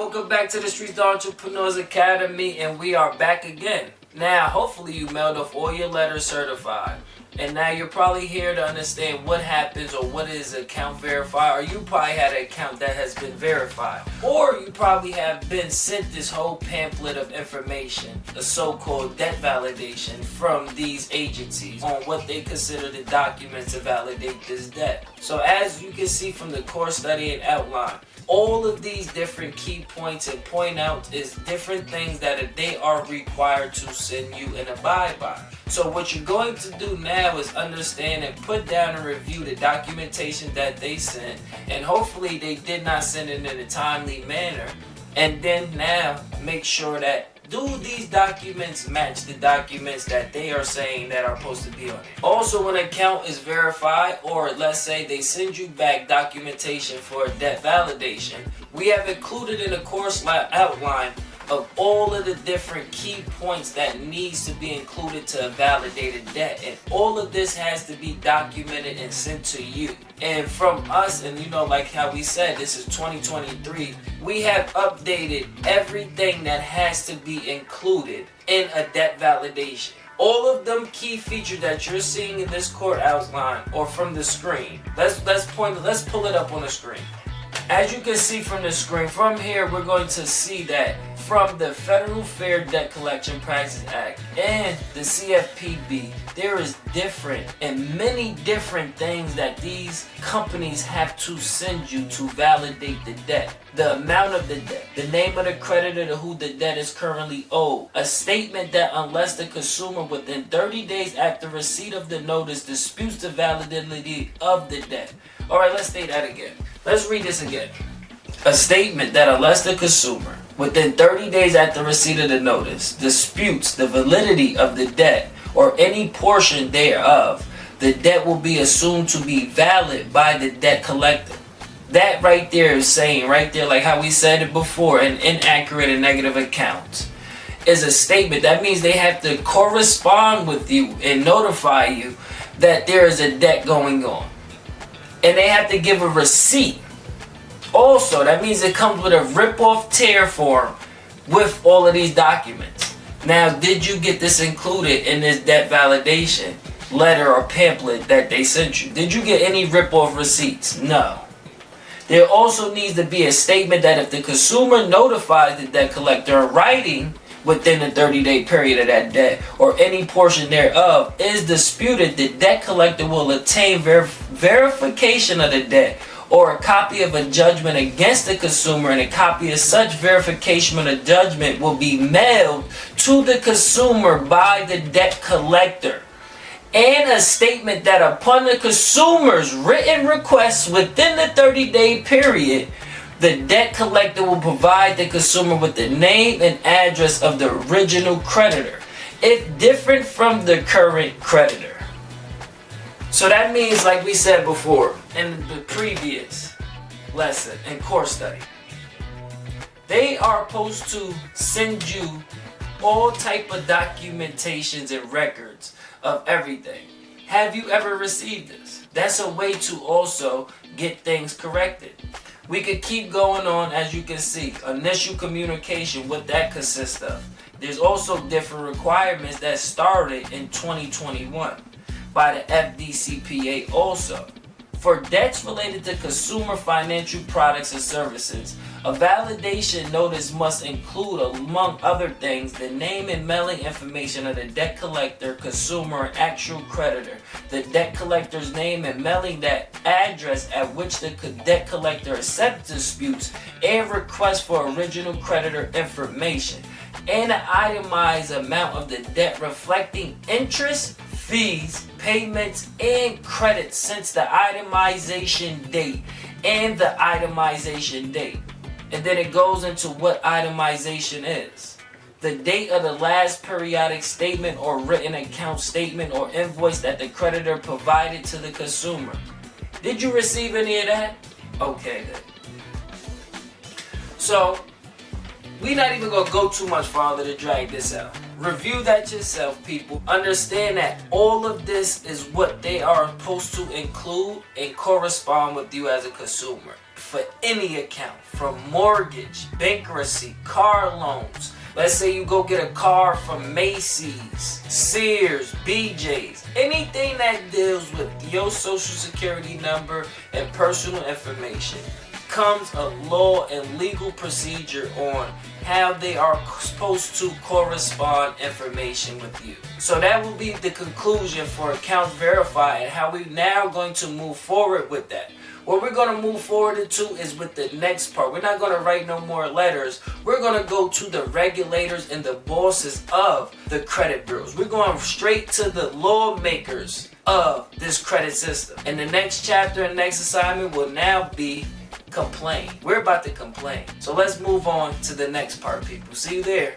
welcome back to the Streets the Entrepreneurs Academy, and we are back again. Now, hopefully you mailed off all your letters certified, and now you're probably here to understand what happens or what is account verified, or you probably had an account that has been verified, or you probably have been sent this whole pamphlet of information, a so-called debt validation from these agencies on what they consider the documents to validate this debt. So as you can see from the core study and outline, all of these different key points and point out is different things that they are required to send you and abide by. So what you're going to do now is understand and put down and review the documentation that they sent, and hopefully they did not send it in a timely manner, and then now make sure that do these documents match the documents that they are saying that are supposed to be on it. Also, when an account is verified, or let's say they send you back documentation for a debt validation, we have included in the course outline of all of the different key points that needs to be included to a validated debt, and all of this has to be documented and sent to you. And from us, and you know, like how we said, this is 2023, we have updated everything that has to be included in a debt validation. All of them key features that you're seeing in this court outline or from the screen. Let's pull it up on the screen. As you can see from the screen, from here we're going to see that from the Federal Fair Debt Collection Practices Act and the CFPB, there is different and many different things that these companies have to send you to validate the debt. The amount of the debt, the name of the creditor to who the debt is currently owed, a statement that unless the consumer within 30 days after receipt of the notice disputes the validity of the debt. Alright, let's state that again. Let's read this again. A statement that unless the consumer within 30 days after receipt of the notice disputes the validity of the debt or any portion thereof, the debt will be assumed to be valid by the debt collector. That right there is saying, right there, like how we said it before, an inaccurate and negative account is a statement. That means they have to correspond with you and notify you that there is a debt going on. And they have to give a receipt. Also, that means it comes with a rip-off tear form with all of these documents. Now, did you get this included in this debt validation letter or pamphlet that they sent you? Did you get any rip-off receipts? No. There also needs to be a statement that if the consumer notifies the debt collector in writing within the 30-day period of that debt or any portion thereof is disputed, the debt collector will obtain verification of the debt or a copy of a judgment against the consumer, and a copy of such verification of the judgment will be mailed to the consumer by the debt collector. And a statement that upon the consumer's written request within the 30-day period, the debt collector will provide the consumer with the name and address of the original creditor, if different from the current creditor. So that means, like we said before in the previous lesson and course study, they are supposed to send you all type of documentations and records of everything. Have you ever received this? That's a way to also get things corrected. We could keep going on. As you can see, initial communication, what that consists of. There's also different requirements that started in 2021 by the FDCPA also. For debts related to consumer financial products and services, a validation notice must include, among other things, the name and mailing information of the debt collector, consumer, and actual creditor, the debt collector's name and mailing that address at which the debt collector accepts disputes, and request for original creditor information, and an itemized amount of the debt reflecting interest, fees, payments, and credits since the itemization date and the itemization date. And then it goes into what itemization is. The date of the last periodic statement or written account statement or invoice that the creditor provided to the consumer. Did you receive any of that? Okay then. So, we're not even going to go too much farther to drag this out. Review that yourself, people. Understand that all of this is what they are supposed to include and correspond with you as a consumer. for any account, from mortgage, bankruptcy, car loans. Let's say you go get a car from Macy's, Sears, BJ's, anything that deals with your social security number and personal information. Comes a law and legal procedure on how they are supposed to correspond information with you. So that will be the conclusion for Accounts Verified and how we're now going to move forward with that. What we're going to move forward into is with the next part. We're not going to write no more letters. We're going to go to the regulators and the bosses of the credit bureaus. We're going straight to the lawmakers of this credit system. And the next chapter and next assignment will now be complain. We're about to complain. So let's move on to the next part, people. See you there.